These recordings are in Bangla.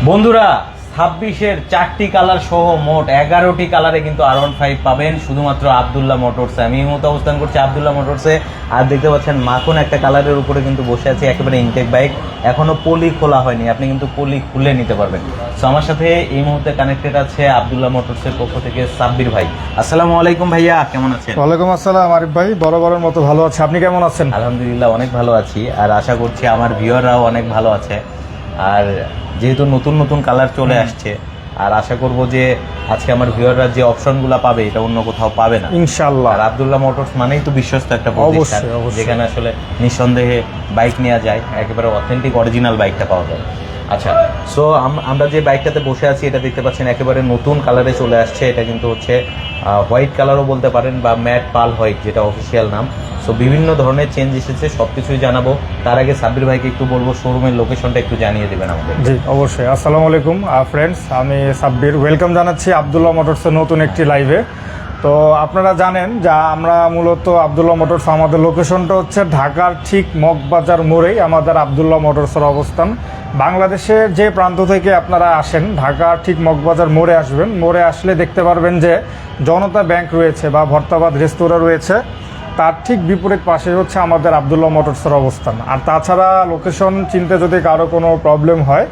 বন্ধুরা 26-এর 4টি কালার সহ মোট 11টি কালারে কিন্তু R15 পাবেন শুধুমাত্র আব্দুল্লাহ মোটরসে। আমি এই মুহূর্তে অবস্থান করছি আব্দুল্লাহ মোটরসে, আর দেখতে পাচ্ছেন মাখন একটা কালারের উপরে কিন্তু বসে আছে, একেবারে ইনটেক বাইক, এখনো পলি খোলা হয়নি, আপনি কিন্তু পলি খুলে নিতে পারবেন। তো আমার সাথে এই মুহূর্তে কানেক্টেড আছে আব্দুল্লাহ মোটরসের পক্ষ থেকে সাব্বির ভাই। আসসালামু আলাইকুম ভাইয়া, কেমন আছেন? ওয়ালাইকুম আসসালাম আরিফ ভাই, বরাবরের মতো ভালো আছে, আপনি কেমন আছেন? আলহামদুলিল্লাহ অনেক ভালো আছি, আর আশা করছি আমার ভিউয়াররাও অনেক ভালো আছে। আর যেহেতু নতুন নতুন কালার চলে আসছে, আর আশা করব যে আজকে আমার ভিউয়াররা যে অপশনগুলো পাবে এটা অন্য কোথাও পাবে না ইনশাআল্লাহ। আর আব্দুল্লাহ মোটরস মানেই তো বিশ্বস্ত একটা প্রতিষ্ঠান, যেখানে আসলে নিঃসন্দেহে বাইক নেওয়া যায়, একেবারে অথেন্টিক অরিজিনাল বাইকটা পাওয়া যায়। আচ্ছা, সো আমরা যে বাইকটাতে বসে আছি এটা দেখতে পাচ্ছেন একেবারে নতুন কালারে চলে আসছে। এটা কিন্তু হচ্ছে হোয়াইট কালারও বলতে পারেন বা ম্যাট পাল হোয়াইট, যেটা অফিসিয়াল নাম। সো বিভিন্ন ধরনের চেঞ্জ এসেছে, সব কিছুই জানাবো। তার আগে সাব্বির ভাইকে একটু বলবো শোরুমের লোকেশনটা একটু জানিয়ে দেবেন আমাদের। জি অবশ্যই। আসসালামু আলাইকুম ফ্রেন্ডস, আমি সাব্বির, ওয়েলকাম জানাচ্ছি আব্দুল্লাহ মোটরসের নতুন একটি লাইভে। তো আপনারা জানেন যে আমরা মূলত আব্দুল্লাহ মোটরস, আমাদের লোকেশনটা হচ্ছে ঢাকার ঠিক মগবাজার মোড়েই আমাদের আব্দুল্লাহ মোটরসের অবস্থান। বাংলাদেশের যে প্রান্ত থেকে আপনারা আসেন, ঢাকার ঠিক মগবাজার মোড়ে আসবেন। মোড়ে আসলে দেখতে পারবেন যে জনতা ব্যাংক রয়েছে বা ভর্তাবাদ রেস্তোরাঁ রয়েছে, তার ঠিক বিপরীত পাশে হচ্ছে আমাদের আব্দুল্লাহ মোটরসের অবস্থান। আর তাছাড়া লোকেশন চিনতে যদি কারো কোনো প্রবলেম হয়,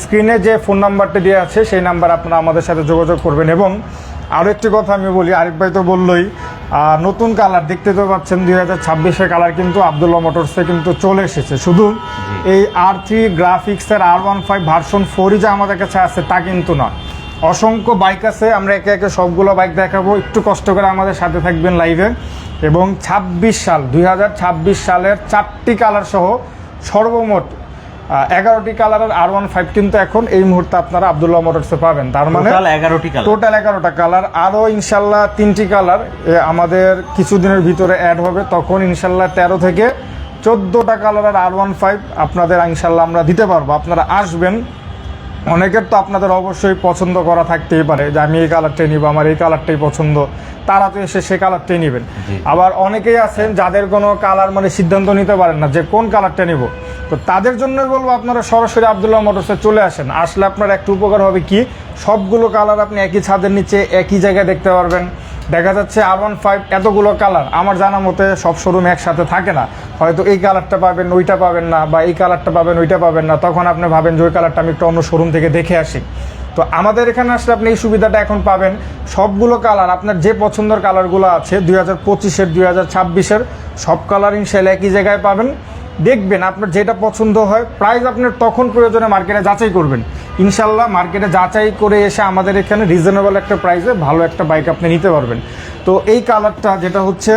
স্ক্রিনে যে ফোন নাম্বারটি দেওয়া আছে সেই নাম্বার আপনারা আমাদের সাথে যোগাযোগ করবেন। এবং আরও একটি কথা আমি বলি, আরিফ ভাই তো বললই, নতুন কালার দেখতে তো পাচ্ছেন 2026-এর কালার কিন্তু আব্দুল্লাহ মোটরসে কিন্তু চলে এসেছে। শুধু এই R3 গ্রাফিক্সের R15 ভার্সন 4ই যে আমাদের কাছে আছে তা কিন্তু না, অসংখ্য বাইক আছে। আমরা একে একে সবগুলো বাইক দেখাবো, একটু কষ্ট করে আমাদের সাথে থাকবেন লাইভে। এবং 2026 সালের 4টি কালার সহ সর্বমোট 11টি কালারের R15 কিন্তু এখন এই মুহূর্তে আপনারা আব্দুল্লাহ মোটরসে পাবেন। তার মানে টোটাল 11টা কালার, আরও ইনশাল্লাহ 3টি কালার আমাদের কিছুদিনের ভিতরে অ্যাড হবে, তখন ইনশাল্লাহ 13 থেকে 14টা কালারের R15 আপনাদের ইনশাল্লাহ আমরা দিতে পারবো। আপনারা আসবেন, অনেকের তো আপনাদের অবশ্যই পছন্দ করা থাকতেই পারে যে আমি এই কালারটাই নিব, আমার এই কালারটাই পছন্দ, তারা তো এসে সে কালারটাই নেবেন। আবার অনেকেই আছেন যাদের কোনো কালার মানে সিদ্ধান্ত নিতে পারেন না যে কোন কালারটা নিব, তো তাদের জন্যই বলবো আপনারা সরাসরি আব্দুল্লাহ মোটরসে চলে আসেন। আসলে আপনার একটু উপকার হবে কি, সবগুলো কালার আপনি একই ছাদের নিচে একই জায়গায় দেখতে পারবেন। দেখা যাচ্ছে R15 এতগুলো কালার আমার জানা মতে সব শোরুমে একসাথে থাকে না, হয়তো এই কালারটা পাবেন ওইটা পাবেন না, বা এই কালারটা পাবেন ওইটা পাবেন না, তখন আপনি ভাবেন যে ওই কালারটা আমি একটু অন্য শোরুম থেকে দেখে আসি। তো আমাদের এখানে আসলে আপনি এই সুবিধাটা এখন পাবেন, সবগুলো কালার আপনার যে পছন্দের কালারগুলো আছে 2025-এর 2026-এর সব কালার ইনশাআল্লাহ একই জায়গায় পাবেন। দেখবেন আপনার যেটা পছন্দ হয়, প্রাইস আপনার তখন প্রয়োজনে মার্কেটে যাচাই করবেন। ইনশাল্লাহ মার্কেটে যাচাই করে এসে আমাদের এখানে রিজনেবল একটা প্রাইসে ভালো একটা বাইক আপনি নিতে পারবেন। তো এই কালারটা যেটা হচ্ছে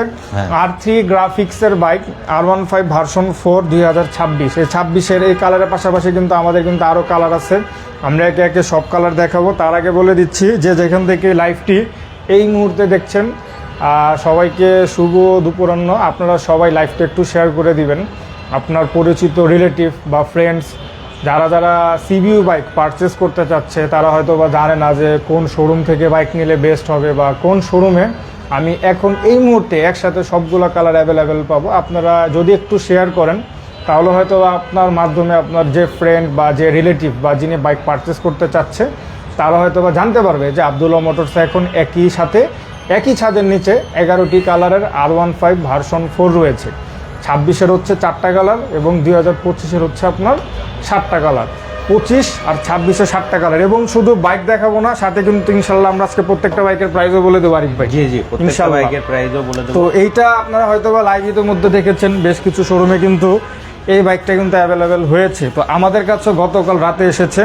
R3 গ্রাফিক্সের বাইক R15 ভার্সন 4 2026, এই 26-এর এই কালারের পাশাপাশি কিন্তু আমাদের কিন্তু আরও কালার আছে, আমরা একে একে সব কালার দেখাবো। তার আগে বলে দিচ্ছি যে যেখান থেকে লাইভটি এই মুহূর্তে দেখছেন সবাইকে শুভ দুপুরাহ্ন। আপনারা সবাই লাইভটা একটু শেয়ার করে দিবেন, আপনার পরিচিত রিলেটিভ বা ফ্রেন্ডস যারা যারা সিবিইউ বাইক পারচেস করতে চাচ্ছে, তারা হয়তো বা জানে না যে কোন শোরুম থেকে বাইক নিলে বেস্ট হবে বা কোন শোরুমে আমি এখন এই মুহূর্তে একসাথে সবগুলো কালার অ্যাভেলেবেল পাবো। আপনারা যদি একটু শেয়ার করেন তাহলে হয়তো আপনার মাধ্যমে আপনার যে ফ্রেন্ড বা যে রিলেটিভ বা যিনি বাইক পারচেস করতে চাচ্ছে তারা হয়তো বা জানতে পারবে যে আব্দুল্লাহ মোটরস এখন একই সাথে একই ছাদের নিচে 11টি কালারের R15 ভার্সন 4 রয়েছে। 26-এর হচ্ছে 4টা কালার এবং 2025-এর হচ্ছে আপনার 7টা কালার, 25 আর 26-এ 7টা কালার। এবং শুধু বাইক দেখাবো না, সাথে কিন্তু ইনশাল্লাহ আমরা আজকে প্রত্যেকটা বাইকের প্রাইসও বলে দেবো আরিফ ভাই। জি জি, প্রত্যেকটা বাইকের প্রাইসও বলে দেবো। তো এইটা আপনারা হয়তো বা লাইভের মধ্যে দেখেছেন, বেশ কিছু শোরুমে কিন্তু এই বাইকটা কিন্তু অ্যাভেলেবেল হয়েছে। তো আমাদের কাছে গতকাল রাতে এসেছে।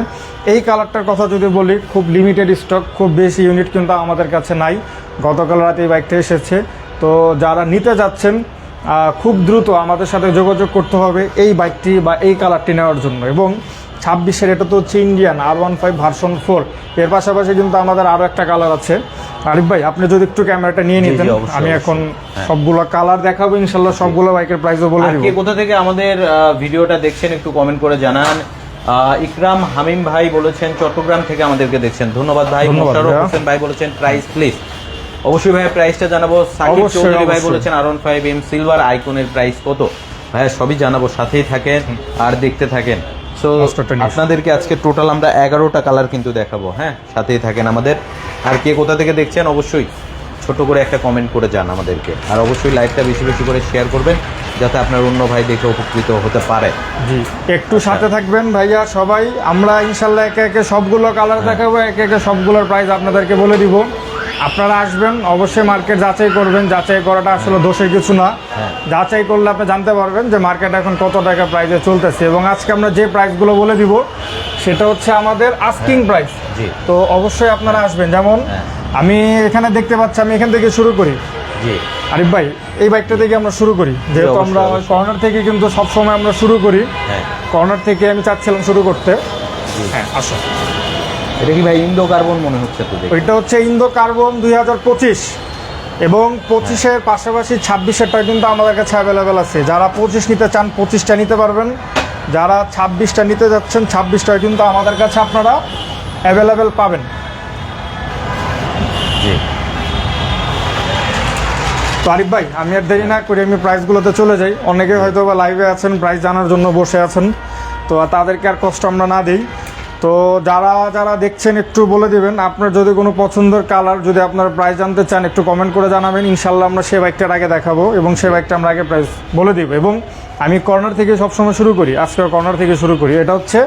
এই কালারটার কথা যদি বলি, খুব লিমিটেড স্টক, খুব বেশি ইউনিট কিন্তু আমাদের কাছে নাই। গতকাল রাতে এই বাইকটা এসেছে। তো যারা নিতে যাচ্ছেন খুব দ্রুত আমাদের সাথে যোগাযোগ করতে হবে এই বাইকটি বা এই কালারটি নেওয়ার জন্য। এবং 26-এর এটা তো হচ্ছে ইন্ডিয়ান R15 ভার্সন 4, এর পাশাপাশি কিন্তু আমাদের আরও একটা কালার আছে। আরিফ ভাই আপনি যদি একটু ক্যামেরাটা নিয়ে নিতেন, আমি এখন সবগুলো কালার দেখাবো ইনশাল্লাহ, সবগুলো বাইকের প্রাইসও বলে দেব। কোথা থেকে আমাদের ভিডিওটা দেখছেন একটু কমেন্ট করে জানান। ইকরাম হামিম ভাই বলেছেন চট্টগ্রাম থেকে আমাদেরকে দেখছেন, ধন্যবাদ ভাই। মোশাররফ হোসেন ভাই বলেছেন প্রাইস প্লিজ, অবশ্যই ভাই প্রাইসটা জানাবো। সাকিব চৌধুরী ভাই বলেছেন R15M সিলভার আইকনের প্রাইস কত? ভাইয়া সবই জানাবো, সাথেই থাকেন আর দেখতে থাকেন। সো মাস্টারটা নিয়ে আপনাদেরকে আজকে টোটাল আমরা 11টা কালার কিন্তু দেখাবো। হ্যাঁ, সাথেই থাকেন আমাদের। আর কে কোথা থেকে দেখছেন অবশ্যই ছোট করে একটা কমেন্ট করে যান আমাদেরকে, আর অবশ্যই লাইভটা বেশি বেশি করে শেয়ার করবেন যাতে আপনার অন্য ভাই দেখে উপকৃত হতে পারে। জি, একটু সাথে থাকবেন ভাইয়া সবাই। আমরা ইনশাল্লাহ একে একে সবগুলো কালার দেখাবো, একে একে সবগুলোর প্রাইস আপনাদেরকে বলে দিব। আপনারা আসবেন, অবশ্যই মার্কেট যাচাই করবেন। যাচাই করাটা আসলে দোষের কিছু না, যাচাই করলে আপনি জানতে পারবেন যে মার্কেট এখন কত টাকা প্রাইসে চলতেছে। এবং আজকে আমরা যে প্রাইসগুলো বলে দিব সেটা হচ্ছে আমাদের আস্কিং প্রাইস। জি। তো অবশ্যই আপনারা আসবেন। যেমন আমি এখানে দেখতে পাচ্ছি, আমি এখান থেকে শুরু করি। জি আরিফ ভাই, এই বাইকটা থেকে আমরা শুরু করি, যেহেতু আমরা কর্নার থেকে কিন্তু সবসময় আমরা শুরু করি। হ্যাঁ, কর্নার থেকে আমি চাচ্ছিলাম শুরু করতে। হ্যাঁ, আসো। এটা কি ভাই ইন্দো কার্বন মনে হচ্ছে তো দেখে? ওইটা হচ্ছে ইন্দো কার্বন 2025, এবং 25-এর পাশাপাশি 26-এরটা কিন্তু আমাদের কাছে অ্যাভেলেবেল আছে। যারা 25 নিতে চান 25টা নিতে পারবেন, যারা 26টা নিতে যাচ্ছেন 26টা কিন্তু আমাদের কাছে আপনারা অ্যাভেলেবেল পাবেন। জি। তো আরিফ ভাই, আমি আর দেরি না করে আমি প্রাইসগুলোতে চলে যাই। অনেকে হয়তো বা লাইভে আছেন, প্রাইস জানার জন্য বসে আছেন, তো তাদেরকে আর কষ্ট আমরা না দিই। তো যারা যারা দেখছেন একটু বলে দিবেন আপনার যদি কোনো পছন্দের কালার, যদি আপনার প্রাইস জানতে চান একটু কমেন্ট করে জানাবেন। ইনশাল্লাহ আমরা সেই বাইকটার আগে দেখাবো এবং সেই বাইকটা আমরা আগে প্রাইস বলে দিব। এবং আমি কর্নার থেকে সবসময় শুরু করি, আজকে কর্নার থেকে শুরু করি। এটা হচ্ছে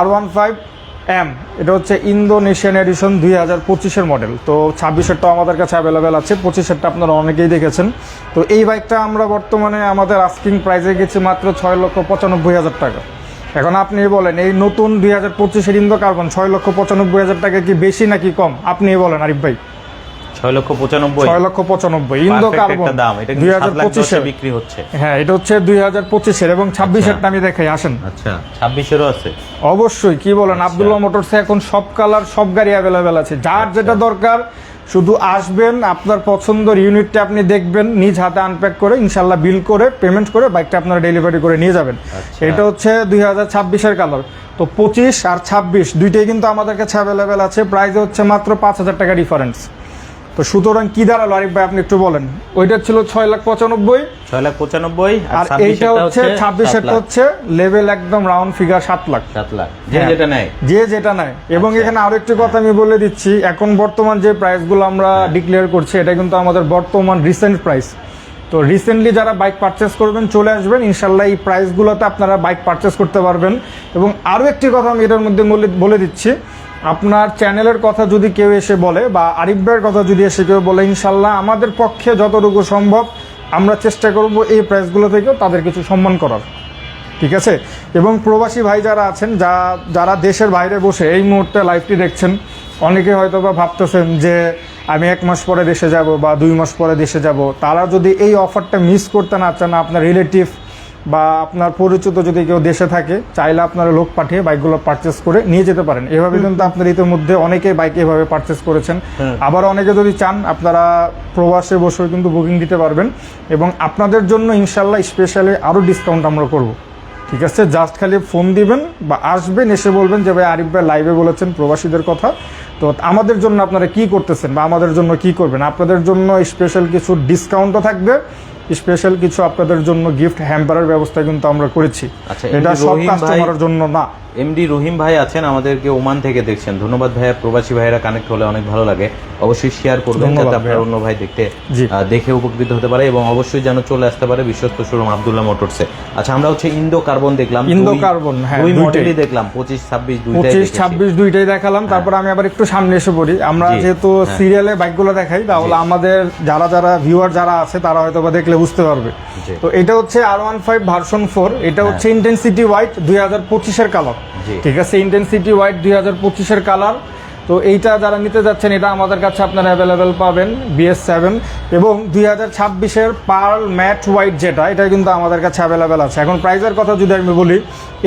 R15M, এটা হচ্ছে ইন্দোনেশিয়ান এডিশন 2025-এর মডেল। তো 26-এরটাও আমাদের কাছে অ্যাভেলেবেল আছে, 25-এরটা আপনারা অনেকেই দেখেছেন। তো এই বাইকটা আমরা বর্তমানে আমাদের আস্কিং প্রাইসে গেছি মাত্র 6,95,000 টাকা। এখন আপনি বলেন, এই নতুন 2025-এর ইন্দো কার্বন 6,95,000 টাকা কি বেশি নাকি কম? আপনি বলেন আরিফ ভাই। 6,95,000 6,95,000 ইন্দো কার্বন দাম। এটা 2025-এর বিক্রি হচ্ছে। হ্যাঁ, এটা হচ্ছে 2025-এর এবং 26-এরটা আমি দেখাই, আসেন। আচ্ছা, 26-এরও আছে? অবশ্যই। কি বলেন, আব্দুল্লাহ মোটরসে এখন সব কালার সব গাড়ি অ্যাভেলেবেল আছে। যার যেটা দরকার শুধু আসবেন, আপনার পছন্দের ইউনিটটা আপনি দেখবেন, নিজ হাতে আনপ্যাক করে ইনশাল্লাহ বিল করে পেমেন্ট করে বাইকটা আপনারা ডেলিভারি করে নিয়ে যাবেন। এটা হচ্ছে 2026-এর কালার। তো 25 আর 26 দুইটাই কিন্তু আমাদের কাছে অ্যাভেলেবেল আছে। প্রাইস হচ্ছে মাত্র 5,000 টাকা ডিফারেন্স। তো সুতরাং কি দাঁড়ালো আরিফ ভাই, আপনি একটু বলেন। ওইটা ছিল 6,95,000, 6,95,000, আর এইটা হচ্ছে 26-এরটা হচ্ছে লেভেল একদম রাউন্ড ফিগার 7 লাখ। 7 লাখ যে যেটা নেয়, যে যেটা নেয়। এবং এখানে আরো একটি কথা আমি বলে দিচ্ছি, এখন বর্তমান যে প্রাইসগুলো আমরা ডিক্লেয়ার করছি এটা কিন্তু আমাদের বর্তমান রিসেন্ট প্রাইস। তো রিসেন্টলি যারা বাইক পারচেস করবেন চলে আসবেন, ইনশাল্লাহ এই প্রাইসগুলোতে আপনারা বাইক পারচেস করতে পারবেন। এবং আরও একটি কথা আমি এটার মধ্যে বলে দিচ্ছি, আপনার চ্যানেলের কথা যদি কেউ এসে বলে বা আরিফ ভাইয়ের কথা যদি এসে কেউ বলে, ইনশাল্লাহ আমাদের পক্ষে যতটুকু সম্ভব আমরা চেষ্টা করব এই প্রাইসগুলো থেকেও তাদের কিছু সম্মান করার। ঠিক আছে? এবং প্রবাসী ভাই যারা আছেন, যারা দেশের বাইরে বসে এই মুহূর্তে লাইভটি দেখছেন, অনেকে হয়তো বা ভাবতেছেন যে আমি 1 মাস পরে দেশে যাব বা 2 মাস পরে দেশে যাব। তারা যদি এই অফারটা মিস করতে না চান, আপনার রিলেটিভ বা আপনার পরিচিত যদি কেউ দেশে থাকে, চাইলে আপনারা লোক পাঠিয়ে বাইকগুলো পারচেস করে নিয়ে যেতে পারেন। এভাবে কিন্তু আপনার ইতিমধ্যে অনেকেই বাইক এভাবে পারচেস করেছেন। আবার অনেকে যদি চান আপনারা প্রবাসে বসে কিন্তু বুকিং দিতে পারবেন, এবং আপনাদের জন্য ইনশাল্লাহ স্পেশালি আরও ডিসকাউন্ট আমরা করব। ঠিক আছে? জাস্ট খালি ফোন দিবেন বা আসবেন, এসে বলবেন যে ভাই আরিফ ভাই লাইভে বলেছেন প্রবাসীদের কথা, তো আমাদের জন্য আপনারা কি করতেছেন বা আমাদের জন্য কি করবেন। আপনাদের জন্য স্পেশাল কিছু ডিসকাউন্টও থাকবে, স্পেশাল কিছু আপনাদের জন্য গিফট হ্যাম্পারের ব্যবস্থা কিন্তু আমরা করেছি। আচ্ছা, এটা সব কাস্টমারের জন্য না। এমডি রহিম ভাই আছেন, আমাদেরকে ওমান থেকে দেখছেন। ধন্যবাদ ভাইয়া। প্রবাসী ভাইয়েরা কানেক্ট হলে অনেক ভালো লাগে, অবশ্যই শেয়ার করবেন যাতে আপনার অন্য ভাই দেখে উপকৃত হতে পারে, এবং অবশ্যই যেন চলে আসতে পারে বিশ্বস্ত শোরুম আব্দুল্লাহ মোটরসে। আচ্ছা, আমরা হচ্ছে ইন্দো কার্বন দেখলাম, ইন্দো কার্বন, হ্যাঁ দুই মডেলই দেখলাম, 25, 26 দুইটাই দেখালাম। তারপর আমি আবার একটু সামনে এসে পড়ি। আমরা যেহেতু সিরিয়ালে বাইকগুলো দেখাই, তাহলে আমাদের যারা ভিউয়ার যারা আছে তারা হয়তো বা দেখলে বুঝতে পারবে। তো এটা হচ্ছে R15 ভার্সন 4, এটা হচ্ছে ইন্টেন্সিটি হোয়াইট 2025-এর কালার। ঠিক আছে? ইন্টেন্সিটি হোয়াইট 2025-এর কালার। তো এইটা যারা নিতে যাচ্ছেন এটা আমাদের কাছে আপনারা অ্যাভেলেবেল পাবেন BS7, এবং 2026-এর পার্ল ম্যাট হোয়াইট যেটা, এটা কিন্তু আমাদের কাছে অ্যাভেলেবেল আছে। এখন প্রাইসের কথা যদি আমি বলি,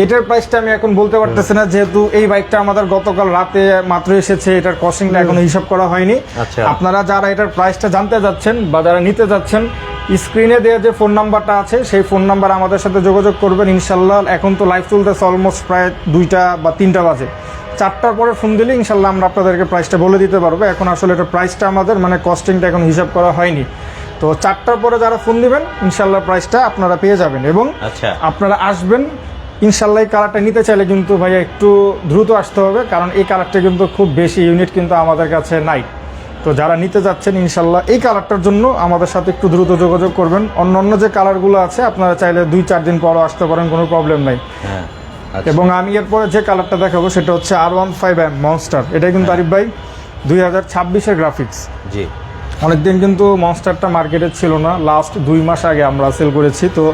এটার প্রাইসটা আমি এখন বলতে পারতেছি না, যেহেতু এই বাইকটা আমাদের গতকাল রাতে মাত্র এসেছে, এটার কস্টিংটা এখনো হিসাব করা হয়নি। আপনারা যারা এটার প্রাইসটা জানতে যাচ্ছেন বা যারা নিতে যাচ্ছেন, স্ক্রিনে দেওয়া যে ফোন নাম্বারটা আছে সেই ফোন নাম্বার আমাদের সাথে যোগাযোগ করবেন। ইনশাল্লাহ এখন তো লাইভ চলতেছে অলমোস্ট প্রায় 2টা বা 3টা বাজে, 4টার পরে ফোন দিলে ইনশাল্লাহ আমরা আপনাদেরকে প্রাইসটা বলে দিতে পারবো। এখন আসলে এটা প্রাইসটা আমাদের কস্টিংটা এখন হিসাব করা হয়নি। তো 4টার পরে যারা ফোন দিবেন ইনশাল্লাহ প্রাইসটা আপনারা পেয়ে যাবেন, এবং আপনারা আসবেন ইনশাল্লাহ এই কালারটা নিতে চাইলে কিন্তু ভাইয়া একটু দ্রুত আসতে হবে, কারণ এই কালারটা কিন্তু খুব বেশি ইউনিট কিন্তু আমাদের কাছে নাই। তো যারা নিতে যাচ্ছেন ইনশাল্লাহ এই কালারটার জন্য আমাদের সাথে একটু দ্রুত যোগাযোগ করবেন। অন্য যে কালারগুলো আছে আপনারা চাইলে 2-4 দিন পরও আসতে পারেন, কোনো প্রবলেম নাই। হ্যাঁ, আচ্ছা। এবং আমি এরপরে যে কালারটা দেখাবো সেটা হচ্ছে R15M মনস্টার। এটা কিন্তু আরিফ ভাই 2026-এর গ্রাফিক্স। জি। অনেকদিন কিন্তু মনস্টারটা মার্কেটে ছিল না, লাস্ট 2 মাস আগে আমরা সেল করেছি। তো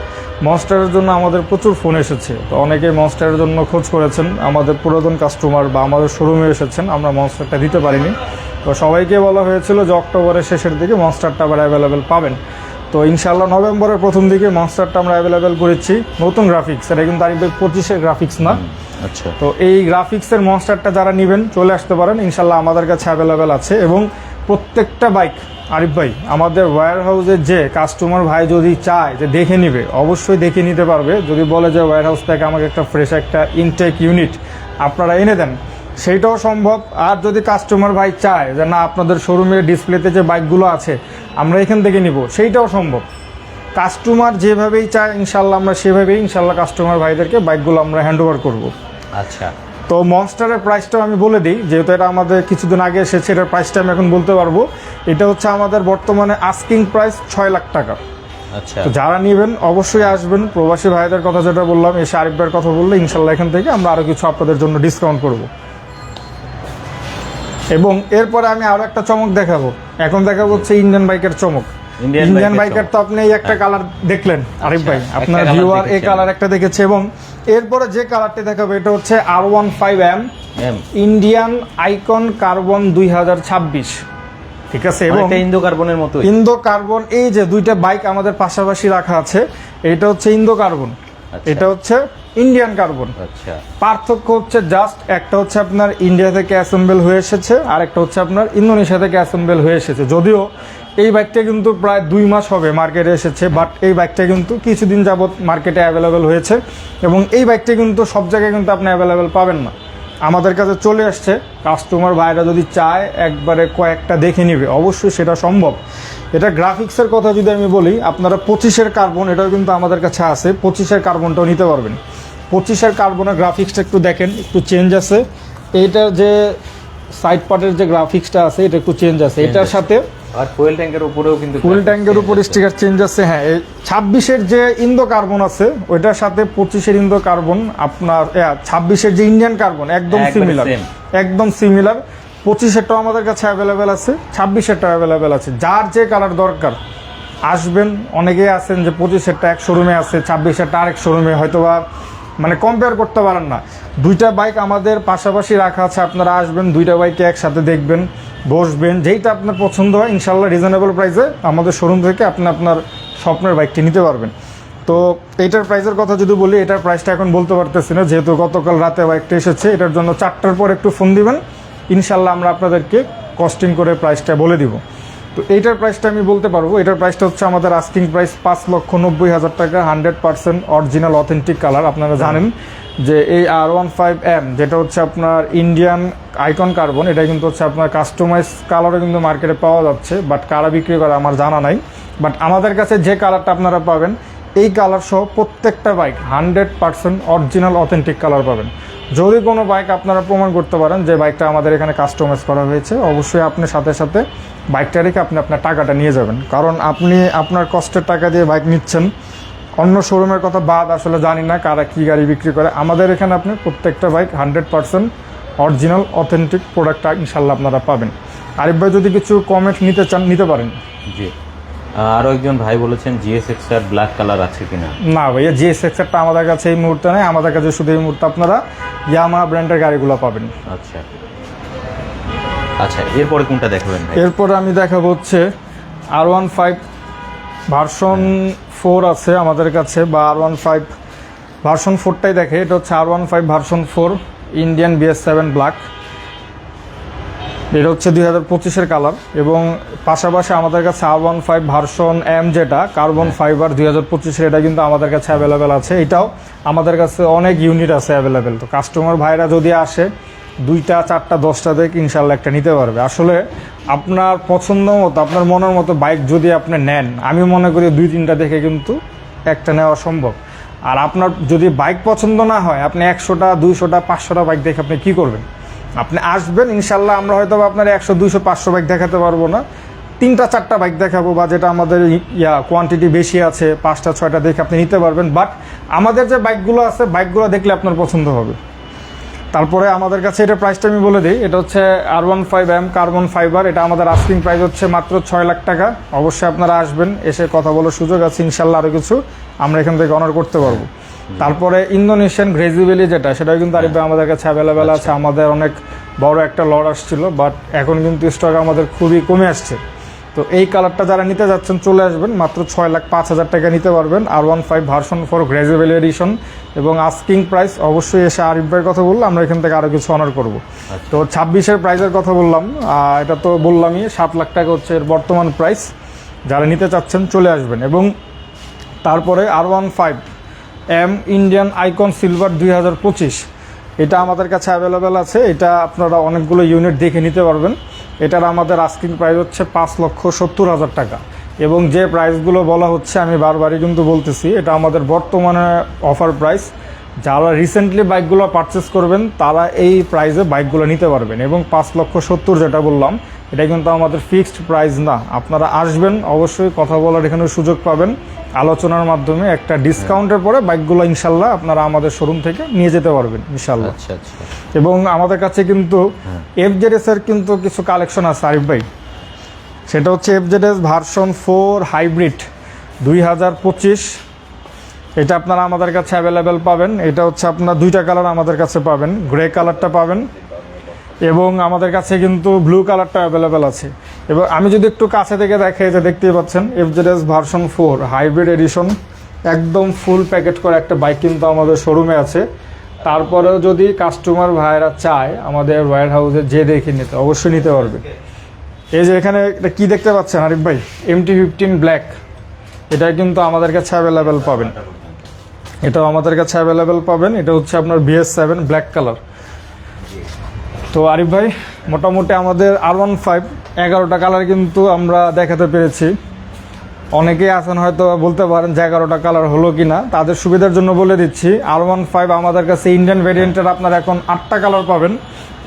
মনস্টারের জন্য আমাদের প্রচুর ফোন এসেছে, তো অনেকেই মনস্টারের জন্য খোঁজ করেছেন, আমাদের পুরাতন কাস্টমার বা আমাদের শোরুমে এসেছেন, আমরা মনস্টারটা দিতে পারিনি। তো সবাইকে বলা হয়েছিল যে অক্টোবরের শেষের দিকে মনস্টারটা আবার অ্যাভেলেবেল পাবেন। তো ইনশাআল্লাহ নভেম্বরের প্রথম দিকে মনস্টারটা আমরা অ্যাভেলেবেল করেছি। নতুন গ্রাফিক্স, এটা কিন্তু আরিফ ভাই 25-এর গ্রাফিক্স না। আচ্ছা। তো এই গ্রাফিক্সের মনস্টারটা যারা নেবেন চলে আসতে পারেন, ইনশাআল্লাহ আমাদের কাছে অ্যাভেলেবেল আছে। এবং প্রত্যেকটা বাইক আরিফ ভাই আমাদের ওয়্যার হাউসে যে কাস্টমার ভাই যদি চায় যে দেখে নিবে, অবশ্যই দেখে নিতে পারবে। যদি বলে যে ওয়্যার হাউস থেকে আমাকে একটা ফ্রেশ একটা ইনটেক ইউনিট আপনারা এনে দেন, সেইটাও সম্ভব। আর যদি কাস্টমার ভাই চায় যে না আপনাদের শোরুমের ডিসপ্লেতে যে বাইকগুলো আছে আমরা এখান থেকে নিব, সেইটাও সম্ভব। কাস্টমার যেভাবেই চায় ইনশাল্লাহ আমরা সেভাবেই ইনশাল্লাহ কাস্টমার ভাইদেরকে বাইকগুলো আমরা হ্যান্ড ওভার করবো। আচ্ছা। তো মনস্টারের প্রাইসটাও আমি বলে দিই, যেহেতু এটা আমাদের কিছুদিন আগে এসেছে, এটার প্রাইসটা আমি এখন বলতে পারবো। এটা হচ্ছে আমাদের বর্তমানে আস্কিং প্রাইস 6 লাখ টাকা। আচ্ছা। তো যারা নেবেন অবশ্যই আসবেন। প্রবাসী ভাইদের কথা যেটা বললাম, এসে আরিফ ভাইয়ের কথা বললে ইনশাল্লাহ এখান থেকে আমরা আরও কিছু আপনাদের জন্য ডিসকাউন্ট করব। এবং এরপরে আমি আরও একটা চমক দেখাবো। এখন দেখাবো হচ্ছে ইন্ডিয়ান বাইকের চমক। ইন্ডিয়ান বাইকের তো আপনি এই একটা কালার দেখলেন আরিফ ভাই, আপনার ভিউয়ার এই কালার একটা দেখেছে। এবং এরপরে যে কালারটি দেখাবো এটা হচ্ছে R15M ইন্ডিয়ান আইকন কার্বন 2026। ঠিক আছে, এবং ইন্দো কার্বনের মতো। ইন্দো কার্বন, এই যে দুইটা বাইক আমাদের পাশাপাশি রাখা আছে, এটা হচ্ছে ইন্দো কার্বন, এটা হচ্ছে ইন্ডিয়ান কার্বন। আচ্ছা। পার্থক্য হচ্ছে জাস্ট একটা হচ্ছে আপনার ইন্ডিয়া থেকে অ্যাসেম্বল হয়ে এসেছে, আর একটা হচ্ছে আপনার ইন্দোনেশিয়া থেকে অ্যাসেম্বল হয়ে এসেছে। যদিও এই বাইকটা কিন্তু প্রায় 2 মাস হবে মার্কেটে এসেছে, বাট এই বাইকটা কিন্তু কিছুদিন যাবত মার্কেটে অ্যাভেলেবেল হয়েছে। এবং এই বাইকটা কিন্তু সব জায়গায় কিন্তু আপনি অ্যাভেলেবেল পাবেন না, আমাদের কাছে চলে আসছে। কাস্টমার ভাইরা যদি চায় একবারে কয়েকটা দেখে নিবে, অবশ্যই সেটা সম্ভব। এটা গ্রাফিক্সের কথা যদি আমি বলি, আপনারা 25-এর কার্বন এটাও কিন্তু আমাদের কাছে আছে, 25-এর কার্বনটাও নিতে পারবেন। 25-এর কার্বনের গ্রাফিক্সটা একটু দেখেন, একটু চেঞ্জ আছে। এইটার যে সাইড পার্টের যে গ্রাফিক্সটা আছে এটা একটু চেঞ্জ আছে। এটার সাথে আর ফুয়েল ট্যাঙ্কের উপরেও কিন্তু ফুয়েল ট্যাঙ্কের উপর স্টিকার চেঞ্জ আছে। হ্যাঁ, এই 26-এর যে ইন্দো কার্বন আছে ওইটার সাথে 25-এর ইন্দো কার্বন, আপনার 26-এর যে ইন্ডিয়ান কার্বন একদম সিমিলার, একদম সিমিলার। 25-এরটাও আমাদের কাছে অ্যাভেলেবেল আছে, 26-এরটাও অ্যাভেলেবেল আছে। যার যে কালার দরকার আসবেন। অনেকেই আছেন যে 25-এরটা এক শোরুমে আছে, 26-এরটা আরেক শোরুমে, হয়তোবা মানে কম্পেয়ার করতে পারেন না। দুইটা বাইক আমাদের পাশাপাশি রাখা আছে, আপনারা আসবেন, দুইটা বাইকে একসাথে দেখবেন, বসবেন, যেইটা আপনার পছন্দ হয় ইনশাল্লাহ রিজনেবল প্রাইসে আমাদের শোরুম থেকে আপনি আপনার স্বপ্নের বাইকটি নিতে পারবেন। তো এইটার প্রাইসের কথা যদি বলি, এটার প্রাইসটা এখন বলতে পারতেছি না, যেহেতু গতকাল রাতে বাইকটা এসেছে। এটার জন্য 4টার পর একটু ফোন দিবেন, ইনশাল্লাহ আমরা আপনাদেরকে কস্টিং করে প্রাইসটা বলে দিব। তো এইটার প্রাইসটা আমি বলতে পারবো। এটার প্রাইসটা হচ্ছে আমাদের আস্কিং প্রাইস 5,90,000 টাকা, 100% অরিজিনাল অথেন্টিক কালার। আপনারা জানেন যে এই R15M যেটা হচ্ছে আপনার ইন্ডিয়ান আইকন কার্বন, এটা কিন্তু হচ্ছে আপনার কাস্টমাইজ কালারও কিন্তু মার্কেটে পাওয়া যাচ্ছে, বাট কারা বিক্রি করে আমার জানা নাই। বাট আমাদের কাছে যে কালারটা আপনারা পাবেন, এই কালার সহ প্রত্যেকটা বাইক 100% অরিজিনাল অথেন্টিক কালার পাবেন। যদি কোনো বাইক আপনারা প্রমাণ করতে পারেন যে বাইকটা আমাদের এখানে কাস্টমাইজ করা হয়েছে, অবশ্যই আপনি সাথে সাথে বাইকটা রেখে আপনি আপনার টাকাটা নিয়ে যাবেন। কারণ আপনি আপনার কষ্টের টাকা দিয়ে বাইক নিচ্ছেন, অন্য শোরুমের কথা বাদ আসলে জানি না কারা কী গাড়ি বিক্রি করে। আমাদের এখানে আপনি প্রত্যেকটা বাইক 100% অরিজিনাল অথেন্টিক প্রোডাক্টটা ইনশাল্লাহ আপনারা পাবেন। আরিফ ভাই যদি কিছু কমেন্ট নিতে চান নিতে পারেন। জি। আরও একজন ভাই বলেছেন GSX-R ব্ল্যাক কালার আছে কিনা। না ভাইয়া, GSX-Rটা আমাদের কাছে এই মুহূর্তে নেই, আমাদের কাছে শুধু এই মুহূর্তে আপনারা ইয়ামাহা ব্র্যান্ডের গাড়িগুলো পাবেন। আচ্ছা আচ্ছা, এরপরে কোনটা দেখাবেন ভাই? এরপরে আমি দেখাবো হচ্ছে R15 ভার্সন 4 আছে আমাদের কাছে, বা R15 ভার্সন 4টাই দেখে। এটা হচ্ছে R15 version 4 Indian BS7 black. এটা হচ্ছে 2025-এর কালার। এবং পাশাপাশি আমাদের কাছে R15 ভার্সন M যেটা কার্বন ফাইবার 2025-এর, এটা কিন্তু আমাদের কাছে অ্যাভেলেবেল আছে। এটাও আমাদের কাছে অনেক ইউনিট আছে অ্যাভেলেবেল। তো কাস্টমার ভাইরা যদি আসে 2টা 4টা 10টা দেখে ইনশাল্লাহ একটা নিতে পারবে। আসলে আপনার পছন্দ মতো আপনার মনের মতো বাইক যদি আপনি নেন, আমি মনে করি 2-3টা দেখে কিন্তু একটা নেওয়া সম্ভব। আর আপনার যদি বাইক পছন্দ না হয়, আপনি 100টা 200টা 500টা বাইক দেখে আপনি কী করবেন? আপনি আসবেন, ইনশাল্লাহ আমরা হয়তো আপনার 100 200 500 বাইক দেখাতে পারবো না, 3টা 4টা বাইক দেখাবো, বা যেটা আমাদের কোয়ান্টিটি বেশি আছে 5টা 6টা দেখে আপনি নিতে পারবেন। বাট আমাদের যে বাইকগুলো আছে, বাইকগুলো দেখলে আপনার পছন্দ হবে। তারপরে আমাদের কাছে এটা প্রাইসটা আমি বলে দিই, এটা হচ্ছে R15M কার্বন ফাইবার। এটা আমাদের আস্কিং প্রাইস হচ্ছে মাত্র 6 লাখ টাকা। অবশ্যই আপনারা আসবেন, এসে কথা বলার সুযোগ আছে, ইনশাল্লাহ আরও কিছু আমরা এখান থেকে অনার করতে পারবো। তারপরে ইন্দোনেশিয়ান গ্রেজিবেলি যেটা, সেটাও কিন্তু আরিফ ভাই আমাদের কাছে অ্যাভেলেবেল আছে। আমাদের অনেক বড় একটা লট আসছিল, বাট এখন কিন্তু স্টক আমাদের খুবই কমে আসছে। তো এই কালারটা যারা নিতে যাচ্ছেন চলে আসবেন, মাত্র 6,05,000 টাকা নিতে পারবেন। R15 ভার্সন 4 গ্রেজিবেল এডিশন, এবং আস্কিং প্রাইস অবশ্যই এসে আরিফ ভাইয়ের কথা বললে আমরা এখান থেকে আরও কিছু অনার করব। তো 26-এর প্রাইসের কথা বললাম, এটা তো বললামই, 7 লাখ টাকা হচ্ছে এর বর্তমান প্রাইস। যারা নিতে চাচ্ছেন চলে আসবেন। এবং তারপরে R15M ইন্ডিয়ান আইকন সিলভার 2025, এটা আমাদের কাছে অ্যাভেলেবেল আছে। এটা আপনারা অনেকগুলো ইউনিট দেখে নিতে পারবেন। এটার আমাদের আস্কিং প্রাইস হচ্ছে 5,70,000 টাকা। এবং যে প্রাইসগুলো বলা হচ্ছে আমি বারবারই কিন্তু বলতেছি, এটা আমাদের বর্তমানে অফার প্রাইস। যারা রিসেন্টলি বাইকগুলো পারচেস করবেন তারা এই প্রাইসে বাইকগুলো নিতে পারবেন। এবং 5,70,000 যেটা বললাম, এটা কিন্তু আমাদের ফিক্সড প্রাইস না। আপনারা আসবেন, অবশ্যই কথা বলার এখানে সুযোগ পাবেন, আলোচনার মাধ্যমে একটা ডিসকাউন্টের পরে বাইকগুলো ইনশাল্লাহ আপনারা আমাদের শোরুম থেকে নিয়ে যেতে পারবেন ইনশাল্লাহ। আচ্ছা আচ্ছা। এবং আমাদের কাছে কিন্তু FZS এর কিন্তু কিছু কালেকশন আছে আরিফ ভাই। সেটা হচ্ছে FZS ভার্সন 4 হাইব্রিড 2025। এটা আপনারা আমাদের কাছে অ্যাভেলেবেল পাবেন। এটা হচ্ছে আপনার 2টা কালার আমাদের কাছে পাবেন, গ্রে কালারটা পাবেন, এবং আমাদের কাছে কিন্তু ব্লু কালারটা অ্যাভেলেবেল আছে। এবং আমি যদি একটু কাছে থেকে দেখাই, যে দেখতেই পাচ্ছেন FZS ভার্সন 4 হাইব্রিড এডিশন, একদম ফুল প্যাকেট করে একটা বাইক কিন্তু আমাদের শোরুমে আছে। তারপরেও যদি কাস্টমার ভাইয়েরা চায় আমাদের ওয়্যার হাউসে যে দেখে নিতে, অবশ্যই নিতে পারবে। এই যে এখানে এটা কী দেখতে পাচ্ছেন আরিফ ভাই, MT-15 ব্ল্যাক, এটা কিন্তু আমাদের কাছে অ্যাভেলেবেল পাবেন। এটাও আমাদের কাছে অ্যাভেলেবেল পাবেন। এটা হচ্ছে আপনার BS7 ব্ল্যাক কালার। তো আরিফ ভাই, মোটামুটি আমাদের R15 11টা কালার কিন্তু আমরা দেখাতে পেরেছি। অনেকেই আছেন হয়তো বলতে পারেন যে 11টা কালার হলো কি না, তাদের সুবিধার জন্য বলে দিচ্ছি। R15 আমাদের কাছে ইন্ডিয়ান ভেরিয়েন্টের আপনারা এখন 8টা কালার পাবেন,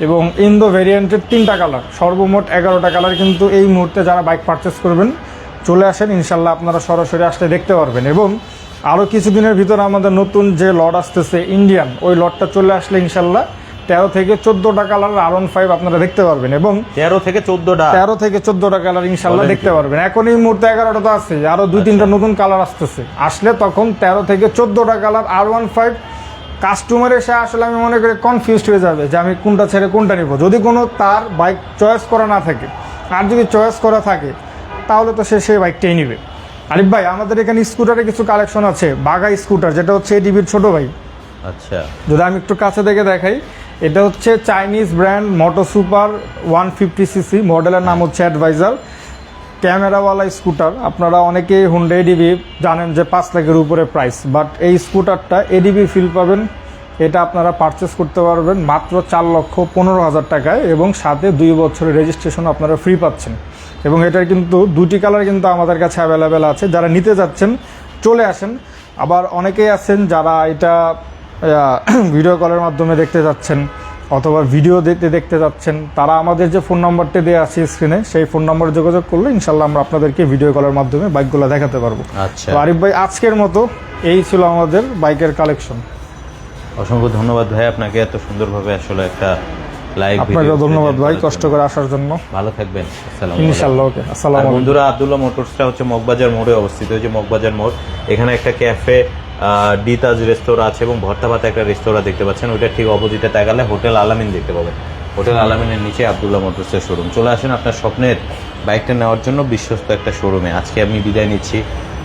এবং ইন্দো ভেরিয়েন্টের 3টা কালার, সর্বমোট 11টা কালার কিন্তু এই মুহূর্তে যারা বাইক পারচেস করবেন চলে আসেন, ইনশাল্লাহ আপনারা সরাসরি আসলে দেখতে পারবেন। এবং আরও কিছুদিনের ভিতরে আমাদের নতুন যে লট আসতেছে ইন্ডিয়ান, ওই লটটা চলে আসলে ইনশাল্লাহ 13 থেকে 14টা কালার R15 আপনারা দেখতে পারবেন। এবং 13 থেকে 14টা কালার ইনশাল্লাহ দেখতে পারবেন। এখন এই মুহূর্তে 11টা তো আছে, আরও 2-3টা নতুন কালার আসতেছে। আসলে তখন 13 থেকে 14টা কালার R15 কাস্টমার এসে আসলে আমি মনে করি কনফিউজড হয়ে যাবে যে আমি কোনটা ছেড়ে কোনটা নিব, যদি কোনো তার বাইক চয়েস করা না থাকে। আর যদি চয়েস করা থাকে তাহলে তো সে সেই বাইকটাই নিবে। আরিফ ভাই, আমাদের এখানে স্কুটারে কিছু কালেকশন আছে, বাগা স্কুটার, যেটা হচ্ছে ADB-র ছোট ভাই। আচ্ছা, যদি আমি একটু কাছে থেকে দেখাই, এটা হচ্ছে চাইনিজ ব্র্যান্ড মোটো সুপার 150cc, মডেলের নাম হচ্ছে অ্যাডভাইজার, ক্যামেরাওয়ালা স্কুটার। আপনারা অনেকেই হুন্ডা ADB জানেন যে 5 লাখের উপরে প্রাইস, বাট এই স্কুটারটা ADB ফিল পাবেন। এটা আপনারা পারচেস করতে পারবেন মাত্র 4,15,000 টাকায়, এবং সাথে 2 বছরের রেজিস্ট্রেশন আপনারা ফ্রি পাচ্ছেন। এবং এটার কিন্তু 2টি কালার কিন্তু আমাদের কাছে অ্যাভেলেবেল আছে। যারা নিতে যাচ্ছেন চলে আসেন। আবার অনেকেই আছেন যারা এটা ভিডিও কলের মাধ্যমে দেখতে যাচ্ছেন, অথবা ভিডিও দেখতে যাচ্ছেন, তারা আমাদের যে ফোন নাম্বারটা দেওয়া আছে স্ক্রিনে, সেই ফোন নম্বরে যোগাযোগ করলে ইনশাল্লাহ আমরা আপনাদেরকে ভিডিও কলের মাধ্যমে বাইকগুলো দেখাতে পারবো। আচ্ছা, তো আরিফ ভাই, আজকের মতো এই ছিল আমাদের বাইকের কালেকশন। অসংখ্য ধন্যবাদ ভাই আপনাকে, এত সুন্দরভাবে আসলে একটা লাইভ ভিডিও। আপনাকে ধন্যবাদ ভাই কষ্ট করে আসার জন্য। ভালো থাকবেন, আসসালামু আলাইকুম। ইনশাআল্লাহ, ওকে, আসসালামু আর আলাইকুম। বন্ধুরা, আব্দুল্লাহ মোটরসটা হচ্ছে মগবাজার মোড়ে অবস্থিত। এই যে মগবাজার মোড়, এখানে একটা ক্যাফে, ডিতাজ রেস্তোরাঁ আছে, এবং ভর্তা ভাতা একটা রেস্তোরাঁ দেখতে পাচ্ছেন। ওইটা ঠিক অপোজিটে তাকালে হোটেল আলামিন দেখতে পাবেন। হোটেল আলামিনের নিচে আব্দুল্লাহ মোটরসের শোরুম। চলে আসেন আপনার স্বপ্নের বাইকটা নেওয়ার জন্য বিশ্বস্ত একটা শোরুমে। আজকে আমি বিদায় নিচ্ছি।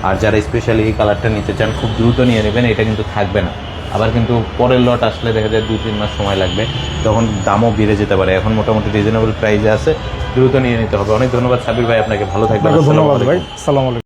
আর যারা স্পেশালি এই কালারটা নিতে চান খুব দ্রুত নিয়ে নেবেন, এটা কিন্তু থাকবে না। আবার কিন্তু পরের লট আসলে দেখা যায় 2-3 মাস সময় লাগবে, তখন দামও বেড়ে যেতে পারে। এখন মোটামুটি রিজনেবল প্রাইসে আছে, দ্রুত নিয়ে নিতে হবে। অনেক ধন্যবাদ সাবির ভাই আপনাকে, ভালো থাকবেন। ধন্যবাদ ভাই, আসসালামু আলাইকুম।